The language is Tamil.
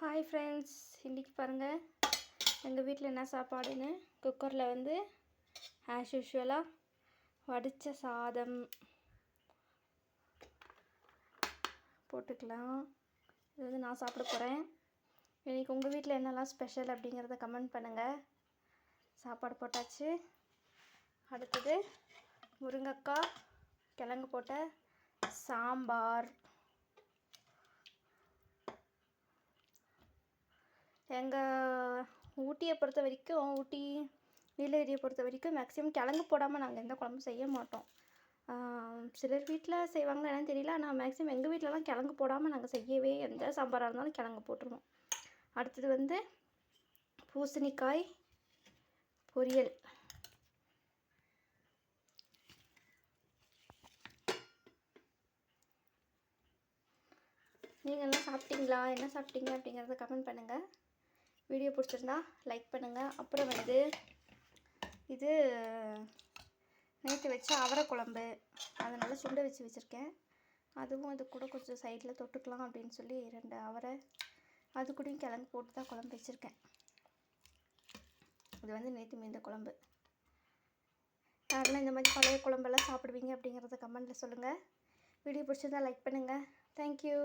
ஹாய் ஃப்ரெண்ட்ஸ், இன்றைக்கி பாருங்கள் எங்கள் வீட்டில் என்ன சாப்பாடுன்னு. குக்கரில் வந்து ஆஸ் யூஷுவலாக வடித்த சாதம் போட்டுக்கலாம். இது வந்து நான் சாப்பிட போகிறேன். இன்றைக்கி உங்கள் வீட்டில் என்னெல்லாம் ஸ்பெஷல் அப்படிங்கிறத கமெண்ட் பண்ணுங்கள். சாப்பாடு போட்டாச்சு. அடுத்தது முருங்கைக்காய் கிழங்கு போட்ட சாம்பார். எங்கள் ஊட்டியை பொறுத்த வரைக்கும், ஊட்டி நீலகிரியை பொறுத்த வரைக்கும் மேக்ஸிமம் கிழங்கு போடாமல் நாங்கள் எந்த குழம்பும் செய்ய மாட்டோம். சிலர் வீட்டில் செய்வாங்கன்னு என்னன்னு தெரியல. ஆனால் மேக்ஸிமம் எங்கள் வீட்டிலலாம் கிழங்கு போடாமல் நாங்கள் செய்யவே, எந்த சாம்பாராக இருந்தாலும் கிழங்கு போட்டுருவோம். அடுத்தது வந்து பூசணிக்காய் பொரியல். நீங்கள்லாம் சாப்பிட்டீங்களா? என்ன சாப்பிட்டீங்க அப்படிங்கிறத கமெண்ட் பண்ணுங்கள். வீடியோ பிடிச்சிருந்தா லைக் பண்ணுங்கள். அப்புறம் வந்து இது நேற்று வச்ச அவரை குழம்பு, அதனால் சுண்டை வச்சுருக்கேன். அதுவும் அது கூட கொஞ்சம் சைடில் தொட்டுக்கலாம் அப்படின்னு சொல்லி 2 அவரை அது கூடயும் கிழங்கு போட்டு தான் குழம்பு வச்சுருக்கேன். இது வந்து நேற்று மீந்த குழம்பு. யாரெல்லாம் இந்த மாதிரி பழைய குழம்பெல்லாம் சாப்பிடுவீங்க அப்படிங்கிறத கமெண்ட்டில் சொல்லுங்கள். வீடியோ பிடிச்சிருந்தா லைக் பண்ணுங்கள். தேங்க்யூ.